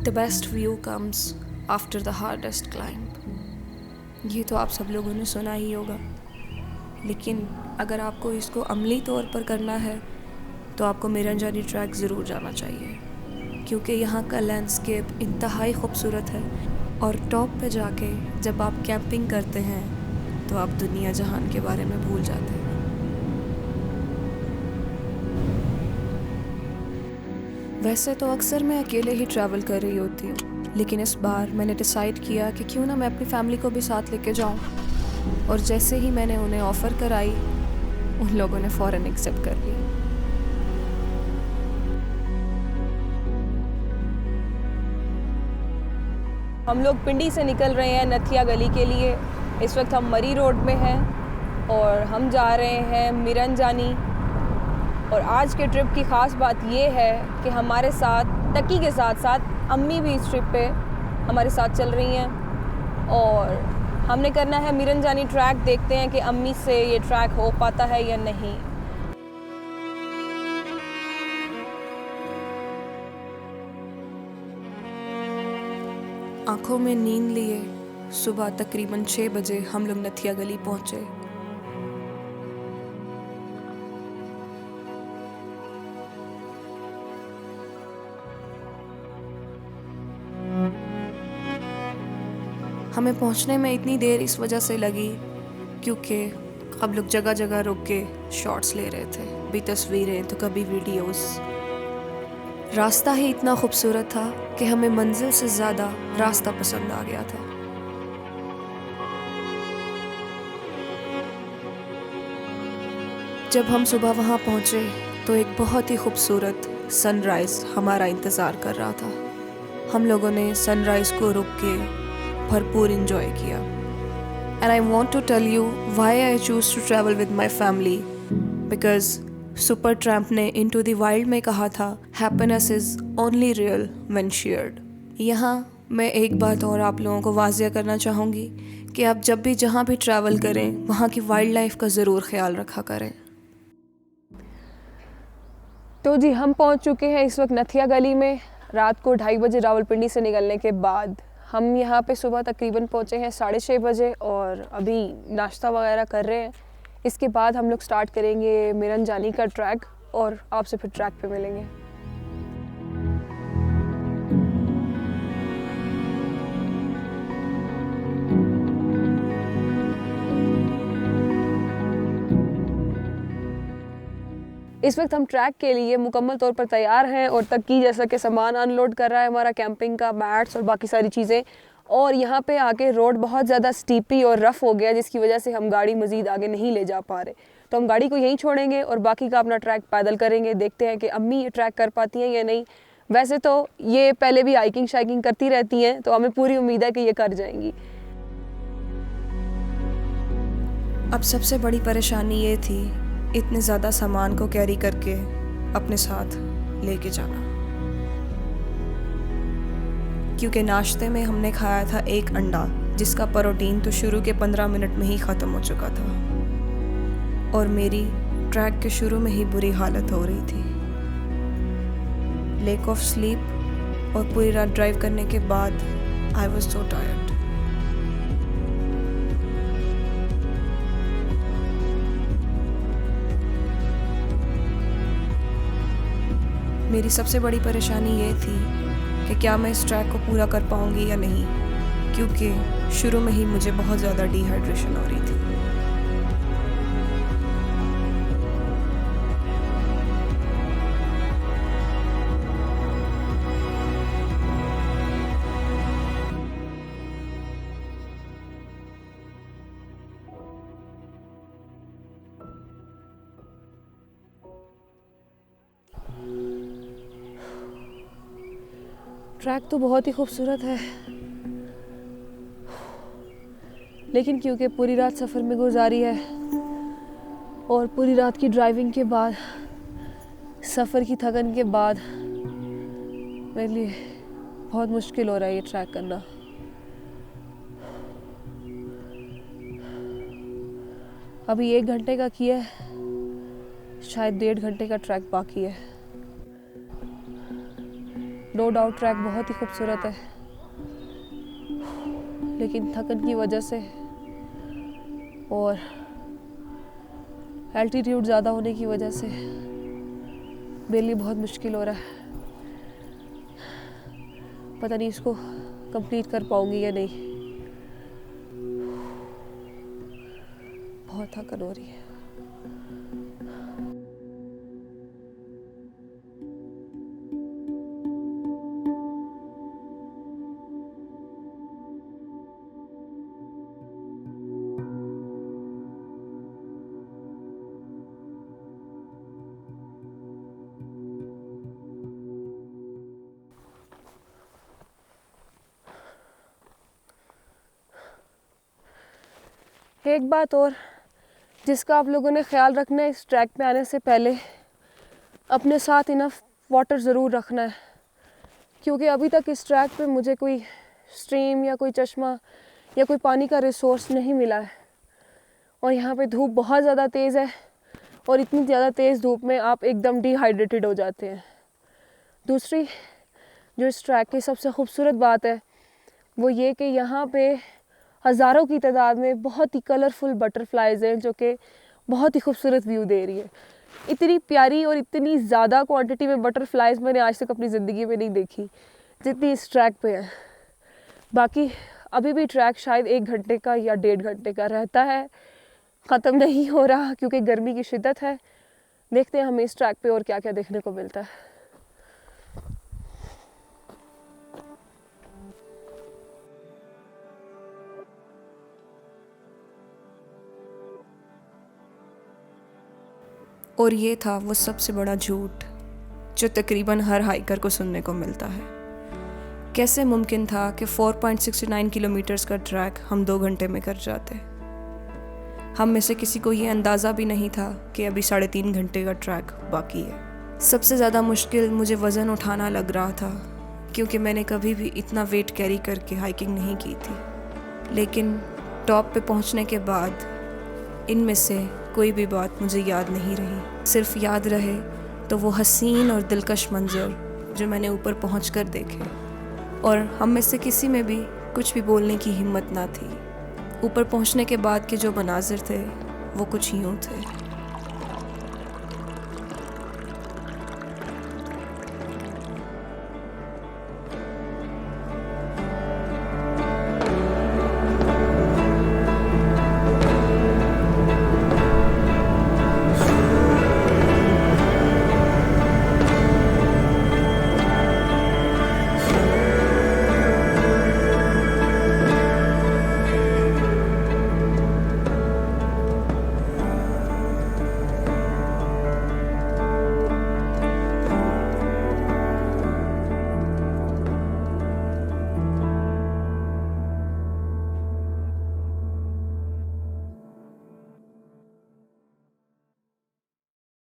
The best view comes after the hardest climb। ये तो आप सब लोगों ने सुना ही होगा, लेकिन अगर आपको इसको अमली तौर पर करना है तो आपको मिरंजानी ट्रैक ज़रूर जाना चाहिए, क्योंकि यहाँ का लैंडस्केप इंतहाई खूबसूरत है और टॉप पे जाके जब आप कैंपिंग करते हैं तो आप दुनिया जहान के बारे में भूल जाते हैं। वैसे तो अक्सर मैं अकेले ही ट्रैवल कर रही होती हूँ, लेकिन इस बार मैंने डिसाइड किया कि क्यों ना मैं अपनी फैमिली को भी साथ लेके जाऊँ। और जैसे ही मैंने उन्हें ऑफ़र कराई, उन लोगों ने फ़ौरन एक्सेप्ट कर ली। हम लोग पिंडी से निकल रहे हैं नथिया गली के लिए। इस वक्त हम मरी रोड में हैं और हम जा रहे हैं मिरंजानी। और आज के ट्रिप की ख़ास बात ये है कि हमारे साथ टक्की के साथ साथ अम्मी भी इस ट्रिप पे हमारे साथ चल रही हैं और हमने करना है मिरंजानी ट्रैक। देखते हैं कि अम्मी से ये ट्रैक हो पाता है या नहीं। आँखों में नींद लिए सुबह तकरीबन 6 बजे हम लोग नथिया गली पहुँचे। हमें पहुंचने में इतनी देर इस वजह से लगी क्योंकि हम लोग जगह जगह रुक के शॉट्स ले रहे थे, भी तस्वीरें तो कभी वीडियोस। रास्ता ही इतना खूबसूरत था कि हमें मंजिल से ज़्यादा रास्ता पसंद आ गया था। जब हम सुबह वहाँ पहुँचे तो एक बहुत ही खूबसूरत सनराइज़ हमारा इंतज़ार कर रहा था। हम लोगों ने सनराइज़ को रुक के भरपूर इंजॉय किया। And I want to tell you why I choose to travel with my family, because super tramp ने Into the Wild में कहा था happiness is only real when shared। यहाँ मैं एक बात और आप लोगों को वाज़िया करना चाहूँगी कि आप जब भी जहाँ भी ट्रैवल करें वहाँ की वाइल्ड लाइफ का ज़रूर ख्याल रखा करें। तो जी हम पहुँच चुके हैं इस वक्त नथिया गली में। रात को 2:30 बजे रावलपिंडी से निकलने के बाद हम यहाँ पे सुबह तकरीबन पहुँचे हैं 6:30 बजे और अभी नाश्ता वगैरह कर रहे हैं। इसके बाद हम लोग स्टार्ट करेंगे मिरंजानी का ट्रैक और आपसे फिर ट्रैक पे मिलेंगे। इस वक्त हम ट्रैक के लिए मुकम्मल तौर पर तैयार हैं और तक्की जैसा कि सामान अनलोड कर रहा है, हमारा कैंपिंग का मैट्स और बाकी सारी चीज़ें। और यहाँ पे आके रोड बहुत ज़्यादा स्टीपी और रफ़ हो गया, जिसकी वजह से हम गाड़ी मज़ीद आगे नहीं ले जा पा रहे। तो हम गाड़ी को यहीं छोड़ेंगे और बाकी का अपना ट्रैक पैदल करेंगे। देखते हैं कि अम्मी ये ट्रैक कर पाती हैं या नहीं। वैसे तो ये पहले भी हाइकिंग शाइकिंग करती रहती हैं, तो हमें पूरी उम्मीद है कि ये कर जाएंगी। अब सबसे बड़ी परेशानी ये थी इतने ज़्यादा सामान को कैरी करके अपने साथ लेके जाना, क्योंकि नाश्ते में हमने खाया था एक अंडा जिसका प्रोटीन तो शुरू के 15 मिनट में ही ख़त्म हो चुका था और मेरी ट्रैक के शुरू में ही बुरी हालत हो रही थी। लैक ऑफ स्लीप और पूरी रात ड्राइव करने के बाद आई वॉज सो टायर्ड। मेरी सबसे बड़ी परेशानी ये थी कि क्या मैं इस ट्रैक को पूरा कर पाऊँगी या नहीं, क्योंकि शुरू में ही मुझे बहुत ज़्यादा डिहाइड्रेशन हो रही थी। ट्रैक तो बहुत ही खूबसूरत है, लेकिन क्योंकि पूरी रात सफ़र में गुजारी है और पूरी रात की ड्राइविंग के बाद, सफ़र की थकन के बाद मेरे लिए बहुत मुश्किल हो रहा है ये ट्रैक करना। अभी 1 घंटे का किया है, शायद 1.5 घंटे का ट्रैक बाकी है। नो डाउट ट्रैक बहुत ही खूबसूरत है, लेकिन थकन की वजह से और एल्टीट्यूड ज़्यादा होने की वजह से मेरे लिए बहुत मुश्किल हो रहा है। पता नहीं इसको कंप्लीट कर पाऊंगी या नहीं। बहुत थकन हो रही है। एक बात और जिसका आप लोगों ने ख्याल रखना है, इस ट्रैक पे आने से पहले अपने साथ इनफ वाटर ज़रूर रखना है, क्योंकि अभी तक इस ट्रैक पे मुझे कोई स्ट्रीम या कोई चश्मा या कोई पानी का रिसोर्स नहीं मिला है। और यहाँ पे धूप बहुत ज़्यादा तेज़ है और इतनी ज़्यादा तेज़ धूप में आप एकदम डिहाइड्रेटेड हो जाते हैं। दूसरी जो इस ट्रैक की सबसे खूबसूरत बात है वो ये कि यहाँ पे हज़ारों की तादाद में बहुत ही कलरफुल बटरफ्लाइज हैं जो कि बहुत ही खूबसूरत व्यू दे रही है। इतनी प्यारी और इतनी ज़्यादा क्वांटिटी में बटरफ्लाइज मैंने आज तक अपनी ज़िंदगी में नहीं देखी जितनी इस ट्रैक पे है। बाकी अभी भी ट्रैक शायद 1 घंटे का या 1.5 घंटे का रहता है, ख़त्म नहीं हो रहा क्योंकि गर्मी की शिद्दत है। देखते हैं हमें इस ट्रैक पे और क्या क्या देखने को मिलता है। और ये था वो सबसे बड़ा झूठ जो तकरीबन हर हाइकर को सुनने को मिलता है। कैसे मुमकिन था कि 4.69 किलोमीटर्स का ट्रैक हम 2 घंटे में कर जाते। हम में से किसी को ये अंदाज़ा भी नहीं था कि अभी 3.5 घंटे का ट्रैक बाकी है। सबसे ज़्यादा मुश्किल मुझे वज़न उठाना लग रहा था, क्योंकि मैंने कभी भी इतना वेट कैरी करके हाइकिंग नहीं की थी। लेकिन टॉप पे पहुंचने के बाद इनमें से कोई भी बात मुझे याद नहीं रही। सिर्फ याद रहे तो वो हसीन और दिलकश मंजर जो मैंने ऊपर पहुंचकर देखे। और हम में से किसी में भी कुछ भी बोलने की हिम्मत ना थी। ऊपर पहुंचने के बाद के जो मनाजिर थे वो कुछ यूँ थे।